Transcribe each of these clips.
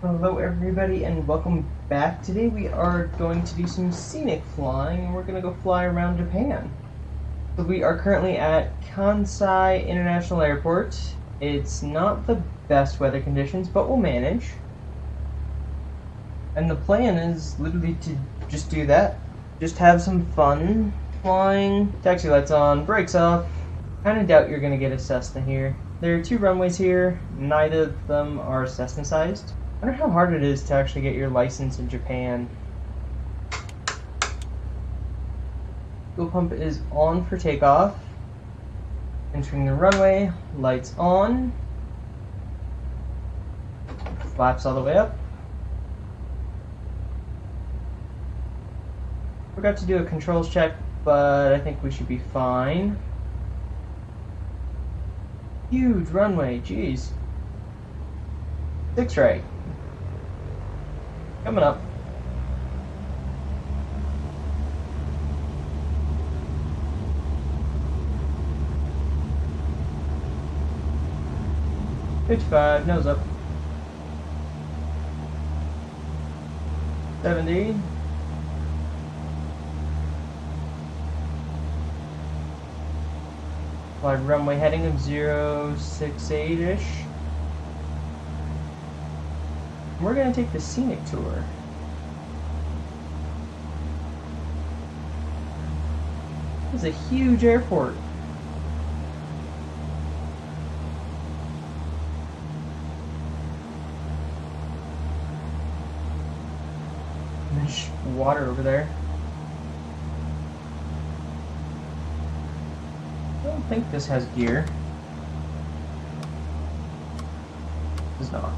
Hello everybody and welcome back. Today we are going to do some scenic flying and we're going to go fly around Japan. So we are currently at Kansai International Airport. It's not the best weather conditions, but we'll manage. And the plan is literally to just do that. Just have some fun flying. Taxi lights on, brakes off. Kinda doubt you're going to get a Cessna here. There are two runways here, neither of them are Cessna sized. I wonder how hard it is to actually get your license in Japan. Fuel pump is on for takeoff. Entering the runway, lights on. Flaps all the way up. Forgot to do a controls check, but I think we should be fine. Huge runway, jeez. 6 right. Coming up. Pitch 5, nose up. 70. Applied runway heading of 068-ish. We're going to take the scenic tour. This is a huge airport. There's water over there. I don't think this has gear. Does not.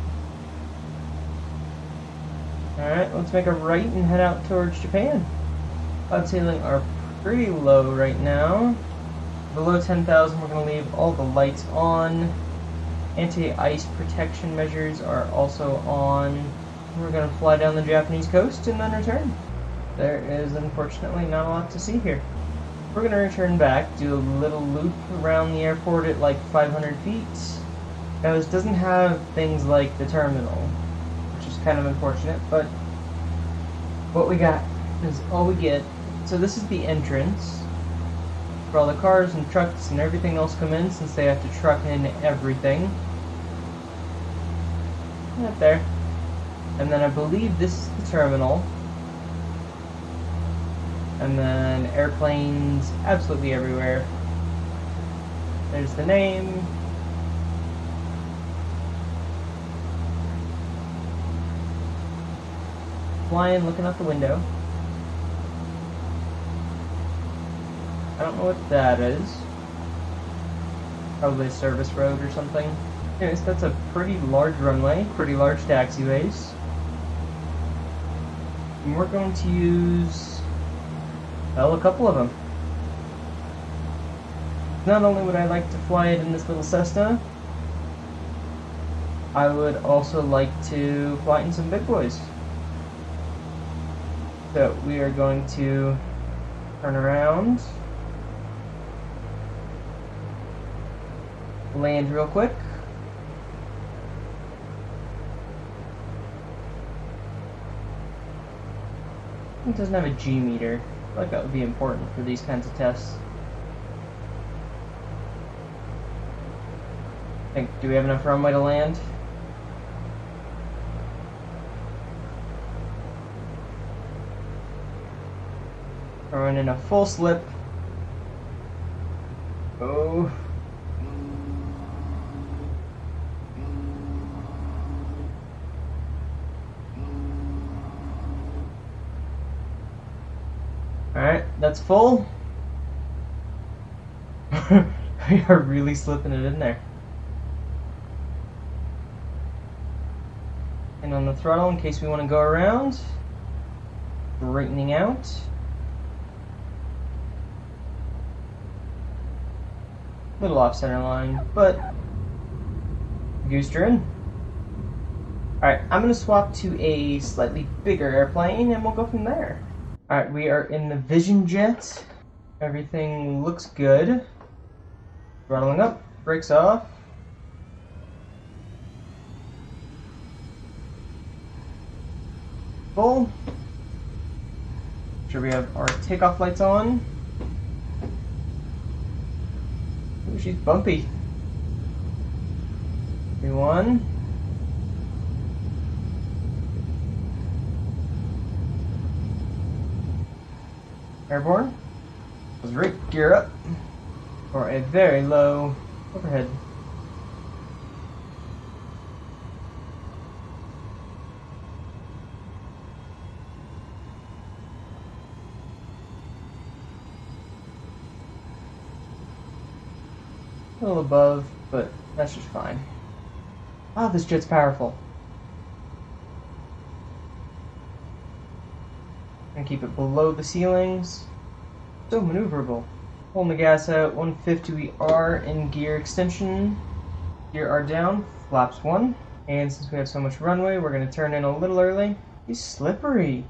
Alright, let's make a right and head out towards Japan. Cloud ceiling are pretty low right now. Below 10,000 we're going to leave all the lights on. Anti-ice protection measures are also on. We're going to fly down the Japanese coast and then return. There is unfortunately not a lot to see here. We're going to return back, do a little loop around the airport at like 500 feet. Now this doesn't have things like the terminal, which is kind of unfortunate, but what we got is all we get. So this is the entrance where all the cars and trucks and everything else come in, since they have to truck in everything. Right there. And then I believe this is the terminal. And then airplanes absolutely everywhere. There's the name. Flying, looking out the window. I don't know what that is. Probably a service road or something. Anyways, that's a pretty large runway, pretty large taxiways. And we're going to use, well, a couple of them. Not only would I like to fly it in this little Cessna, I would also like to fly it in some big boys. So we are going to turn around, land real quick. It doesn't have a G meter. I feel like that would be important for these kinds of tests. Do we have enough runway to land? Throwing in a full slip. Oh. Alright, that's full. We are really slipping it in there. And on the throttle, in case we want to go around. Straightening out. Little off center line, but goosed in. Alright, I'm going to swap to a slightly bigger airplane and we'll go from there. Alright, we are in the Vision Jet. Everything looks good. Throttling up, brakes off. full. Make sure we have our takeoff lights on. Ooh, she's bumpy. 3, 1. Airborne. Let's right gear up for a very low overhead. A little above, but that's just fine. Wow, this jet's powerful. And keep it below the ceilings. So maneuverable. Pulling the gas out, 150, we are in gear extension. Gear are down, flaps 1. And since we have so much runway, we're going to turn in a little early. He's slippery.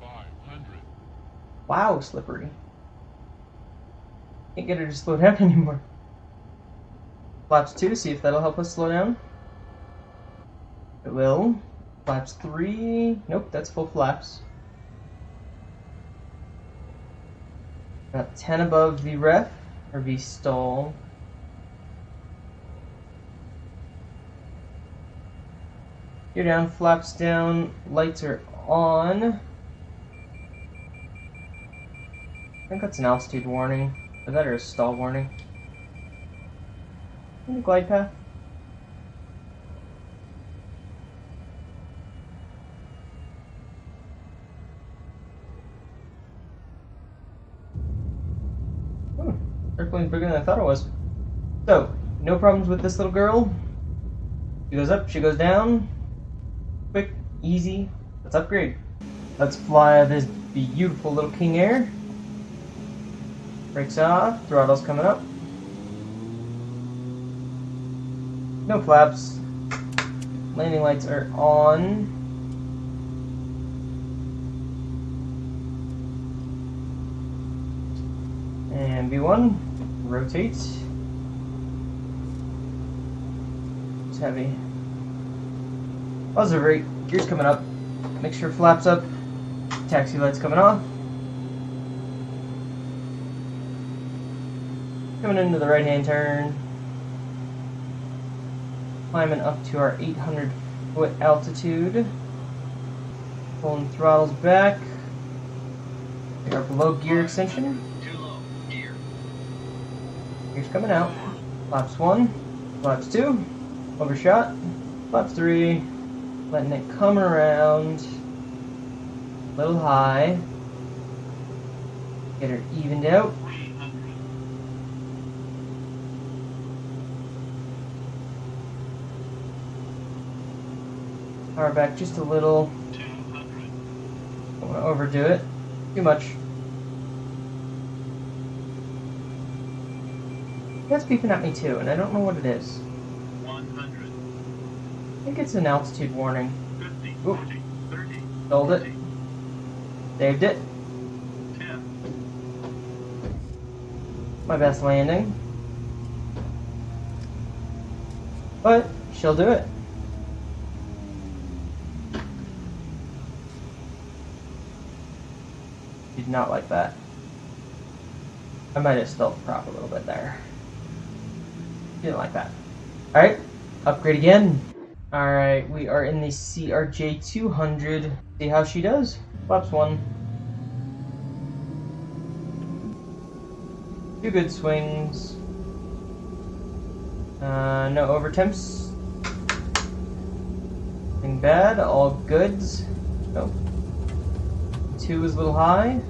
500. Wow, slippery. Can't get her to slow down anymore. Flaps 2 to see if that'll help us slow down. It will. Flaps 3. Nope, that's full flaps. About 10 above the ref, or V stall. Gear down, flaps down, lights are on. I think that's an altitude warning. Or that or a stall warning. In the glide path. Airplane's bigger than I thought it was. So, no problems with this little girl. She goes up, she goes down. Quick, easy. Let's upgrade. Let's fly this beautiful little King Air. Brakes off, throttle's coming up. No flaps. Landing lights are on. And V1, rotate. It's heavy. Positive rate, gears coming up. Make sure flaps up. Taxi lights coming off. Coming into the right hand turn. Climbing up to our 800-foot altitude. Pulling throttles back. We are below gear extension. Gears coming out. Flaps 1, flaps 2, overshot, flaps 3, letting it come around, a little high, get her evened out. Power back just a little. Don't want to overdo it. Too much. That's beeping at me too, and I don't know what it is. 100. I think it's an altitude warning. 50, Oop. 40, 30. Sold it. 40, Saved it. 10. My best landing. But she'll do it. Did not like that. I might have stalled the prop a little bit there. Didn't like that. Alright, upgrade again. Alright, we are in the CRJ 200. See how she does. Flaps 1. 2 good swings. No overtemps. Nothing bad, all goods. Nope. 2 is a little high.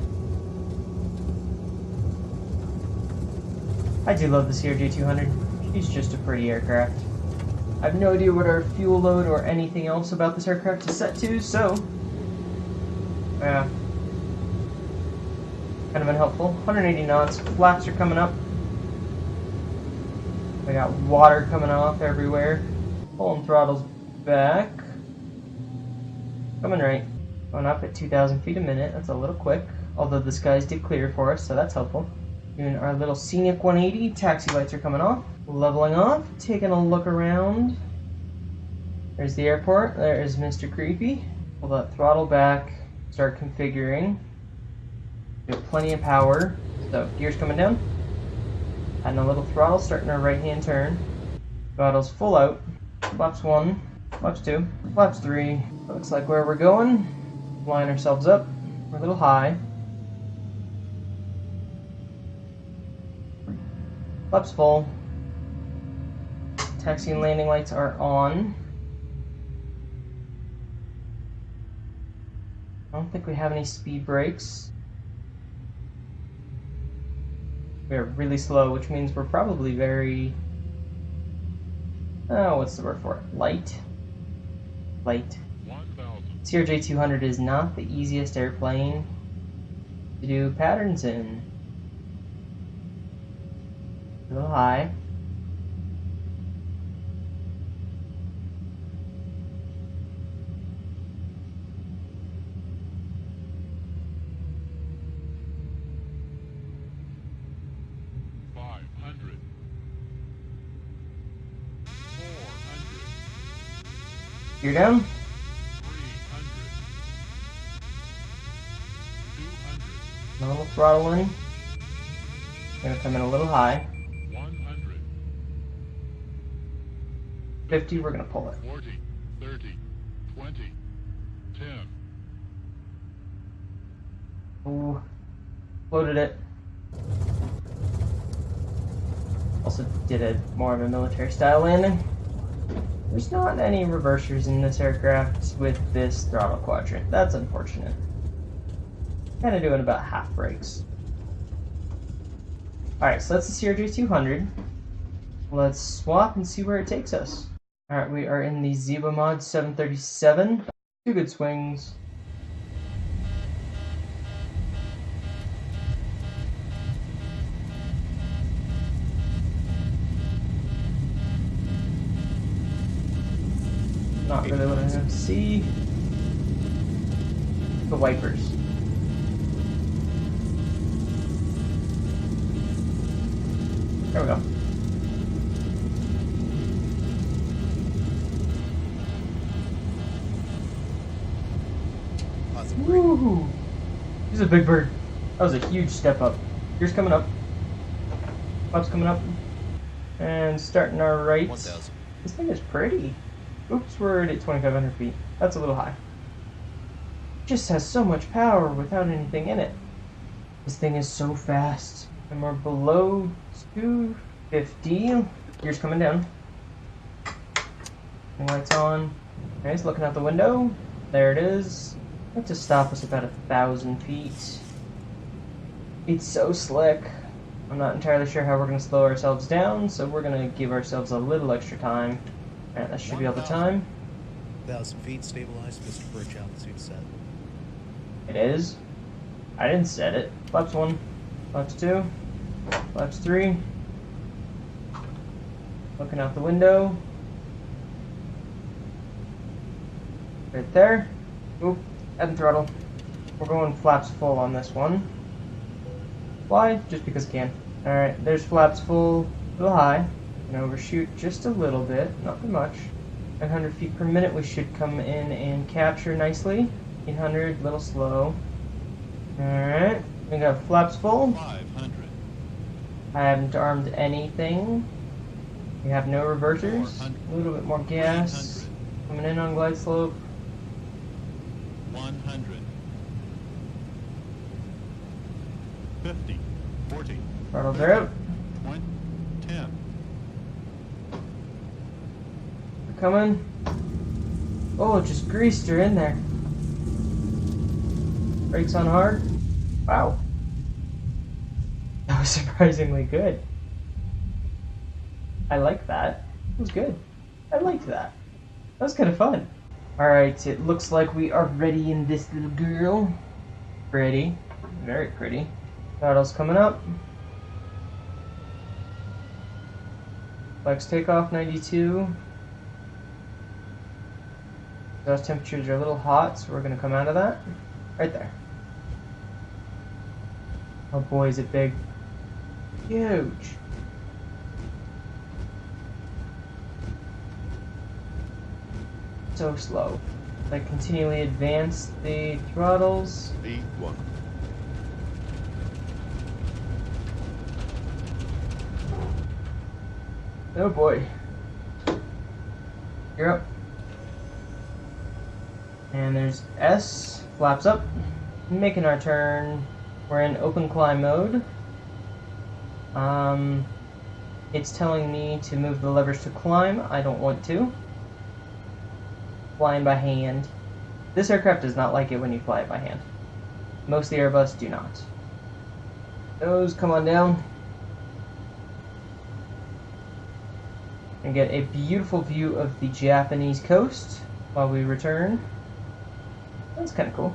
I do love the CRJ 200. She's just a pretty aircraft. I have no idea what our fuel load or anything else about this aircraft is set to, so yeah, kind of unhelpful. 180 knots, flaps are coming up. We got water coming off everywhere. Pulling throttles back. Coming right. Going up at 2,000 feet a minute. That's a little quick, although the skies did clear for us, so that's helpful. Doing our little scenic 180. Taxi lights are coming off. Leveling off. Taking a look around. There's the airport. There is Mr. Creepy. Pull that throttle back, start configuring. We have plenty of power. So gears coming down. Adding a little throttle, starting our right hand turn. Throttle's full out. Flaps 1, flaps 2, flaps 3. Looks like where we're going. Line ourselves up. We're a little high. Flaps full. Taxi and landing lights are on. I don't think we have any speed brakes. We are really slow, which means we're probably very... oh, what's the word for it? Light? Light. 1,000. CRJ-200 is not the easiest airplane to do patterns in. A little high. Gear down. 300. 200. A little throttle in. Gonna come in a little high. 100. 50, we're gonna pull it. 40. 30. 20. 10. Ooh. Floated it. Also did a more of a military style landing. There's not any reversers in this aircraft with this throttle quadrant. That's unfortunate. Kind of doing about half brakes. Alright, so that's the CRJ-200. Let's swap and see where it takes us. Alright, we are in the Zeba Mod 737. 2 good swings. Not really what I have to see. The wipers. There we go. Woohoo! He's a big bird. That was a huge step up. Gears coming up. Flaps coming up. And starting our right. 1,000. This thing is pretty. Oops, we're already at 2,500 feet. That's a little high. Just has so much power without anything in it. This thing is so fast. And we're below 250. Gears coming down. Lights on. Okay, it's looking out the window. There it is. That to stop us about 1,000 feet. It's so slick. I'm not entirely sure how we're going to slow ourselves down, so we're going to give ourselves a little extra time. Alright, that should be all the time. 1,000 feet, stabilized, Mr. Birch, altitude set. It is. I didn't set it. Flaps 1, flaps 2, flaps 3. Looking out the window. Right there. Oop, adding throttle. We're going flaps full on this one. Why? Just because I can. Alright, there's flaps full, a little high. And overshoot just a little bit, not too much. 900 feet per minute, we should come in and capture nicely. 800, little slow. Alright, we got flaps full. 500. I haven't armed anything. We have no reversers. A little bit more gas. Coming in on glide slope. 100. 50. 40. Throttles are out. 20. 10. We're coming. Oh, just greased her in there. Brakes on hard. Wow. That was surprisingly good. I like that. It was good. I liked that. That was kind of fun. Alright, it looks like we are ready in this little girl. Pretty. Very pretty. Throttle's coming up. Flex takeoff 92. Exhaust temperatures are a little hot, so we're going to come out of that. Right there. Oh boy, is it big. Huge. So slow. I continually advance the throttles. V1. Oh boy. You're up. And there's S, flaps up. Making our turn. We're in open climb mode. It's telling me to move the levers to climb. I don't want to. Flying by hand. This aircraft does not like it when you fly it by hand. Most of the Airbus do not. Those, come on down. And get a beautiful view of the Japanese coast while we return. That's kind of cool.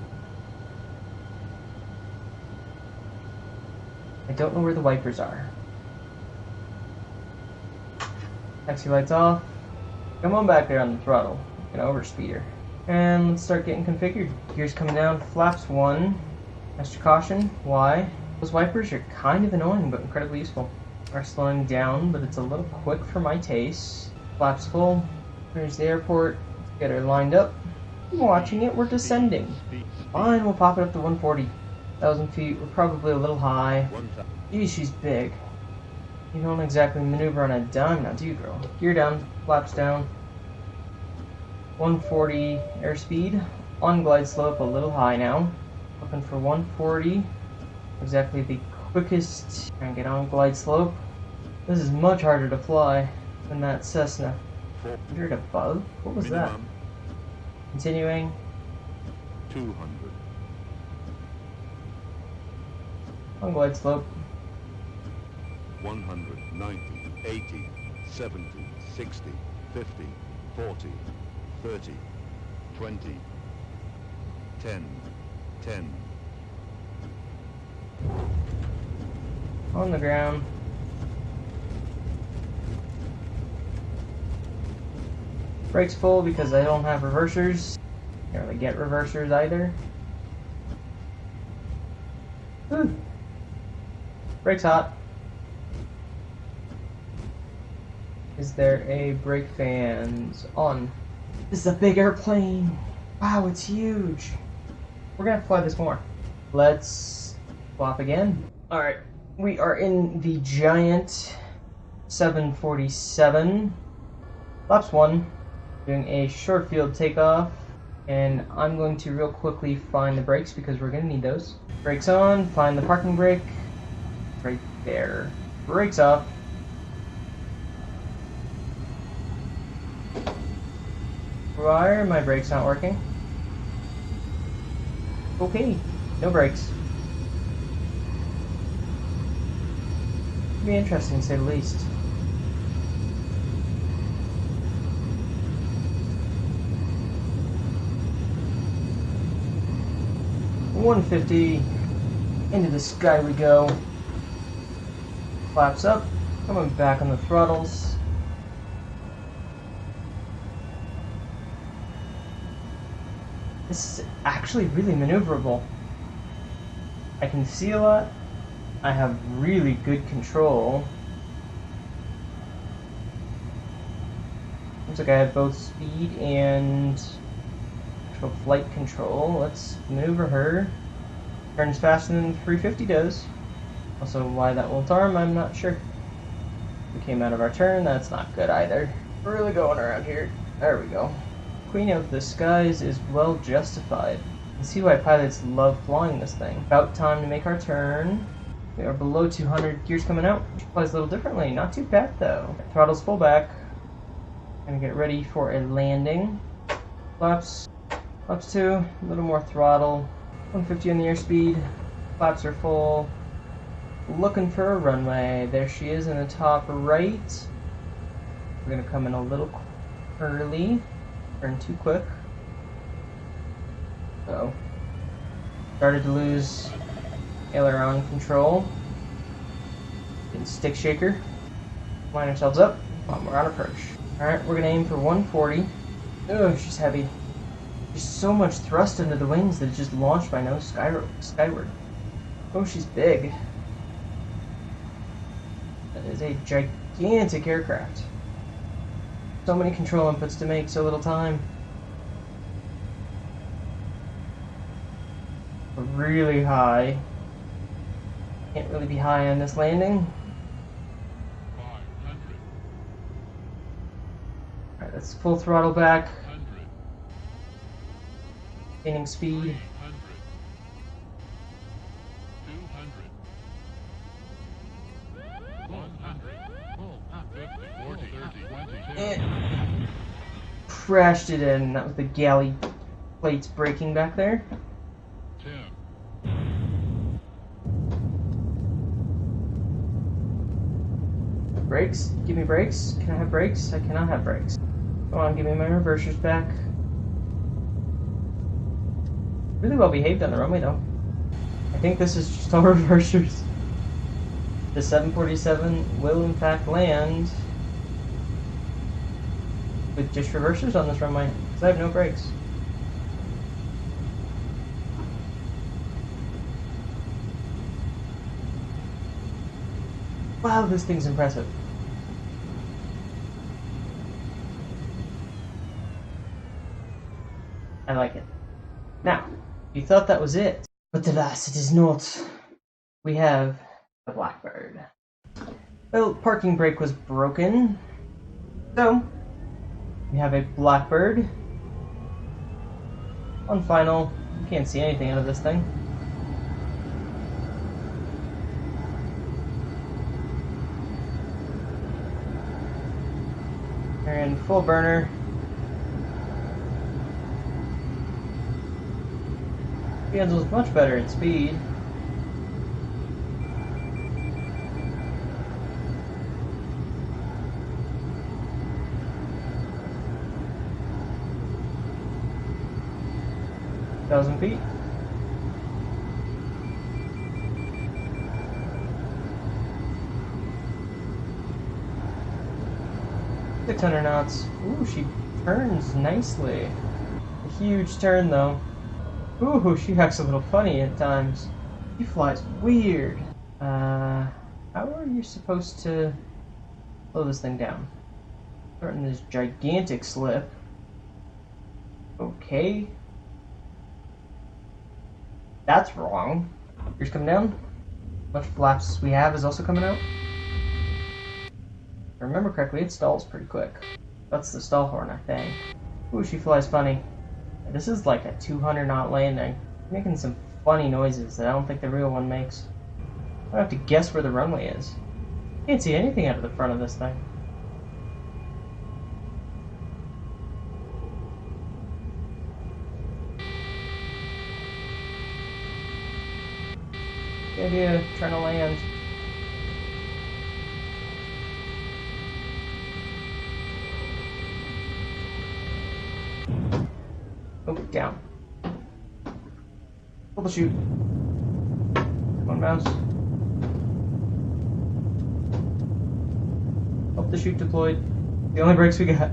I don't know where the wipers are. Taxi lights off. Come on back there on the throttle. An overspeeder. And let's start getting configured. Gears coming down. Flaps 1. Extra caution. Y. Those wipers are kind of annoying but incredibly useful. Are slowing down, but it's a little quick for my taste. Flaps full. There's the airport. Let's get her lined up. I'm watching it. We're descending. Fine, we'll pop it up to 140,000 feet. We're probably a little high. Geez, she's big. You don't exactly maneuver on a dime now, do you, girl? Gear down. Flaps down. 140 airspeed. On glide slope, a little high now. Looking for 140. Exactly the quickest. And get on glide slope. This is much harder to fly than that Cessna. 100 above? What was that? Continuing. 200. On glide slope. 100, 90, 80, 70, 60, 50, 40, 30, 20, 10, 10. On the ground. Brakes full because I don't have reversers. Can't really get reversers either. Whew. Brakes hot. Is there a brake fans on? This is a big airplane. Wow, it's huge. We're gonna have to fly this more. Let's flop again. Alright, we are in the giant 747. Flaps 1. Doing a short field takeoff. And I'm going to real quickly find the brakes because we're gonna need those. Brakes on, find the parking brake. Right there. Brakes off. Why are my brakes not working? Okay, no brakes. Be interesting to say the least. $150. Into the sky we go. Flaps up. Coming back on the throttles. This is actually really maneuverable. I can see a lot. I have really good control. Looks like I have both speed and actual flight control. Let's maneuver her. Turns faster than 350 does. Also, why that won't arm, I'm not sure. We came out of our turn, that's not good either. We're really going around here. There we go. Queen of the Skies is well justified. You can see why pilots love flying this thing. About time to make our turn. We are below 200. Gears coming out. Flies a little differently. Not too bad though. Throttles full back. Gonna get ready for a landing. Flaps. Flaps 2. A little more throttle. 150 on the airspeed. Flaps are full. Looking for a runway. There she is in the top right. We're gonna come in a little early. Turn too quick. Uh-oh. Started to lose aileron control. Getting stick shaker. Line ourselves up. We're on approach. Alright, we're gonna aim for 140. Oh, she's heavy. There's so much thrust into the wings that it just launched my nose skyward. Oh, she's big. That is a gigantic aircraft. So many control inputs to make, so little time. really high. Can't really be high on this landing. 500. Alright, let's full throttle back. 100. Gaining speed. 300. 200. 100. Full. 50. 40. 30. 20. Crashed it in. That was the galley plates breaking back there. 10. Brakes? Give me brakes. Can I have brakes? I cannot have brakes. Come on, give me my reversers back. Really well behaved on the runway though. I think this is just all reversers. The 747 will in fact land with just reversers on this runway, because I have no brakes. Wow, this thing's impressive. I like it. Now, you thought that was it, but alas, it is not. We have the Blackbird. Well, parking brake was broken, so we have a Blackbird. On final, you can't see anything out of this thing. And full burner. Handles much better at speed. feet. Six 600 knots. Ooh, she turns nicely. A huge turn though. Ooh, she acts a little funny at times. She flies weird. How are you supposed to slow this thing down? Starting this gigantic slip. Okay. That's wrong. Here's coming down. Much flaps we have is also coming out. If I remember correctly, it stalls pretty quick. That's the stall horn, I think. Ooh, she flies funny. This is like a 200 knot landing. Making some funny noises that I don't think the real one makes. I have to guess where the runway is. Can't see anything out of the front of this thing. Good idea, trying to land. Oh, down. Troubleshoot. Come on, mouse. Hope the chute deployed. The only brakes we got.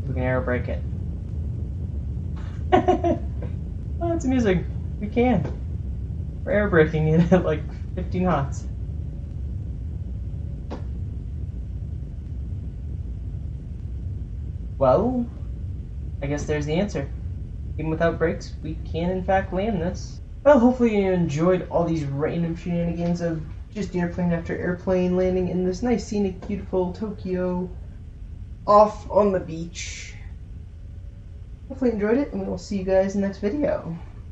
We can aero brake it. Oh, that's amusing. We can. We're aero braking it at like 50 knots. Well, I guess there's the answer. Even without brakes, we can in fact land this. Well, hopefully you enjoyed all these random shenanigans of just airplane after airplane landing in this nice, scenic, beautiful Tokyo off on the beach. Hopefully you enjoyed it, and we will see you guys in the next video.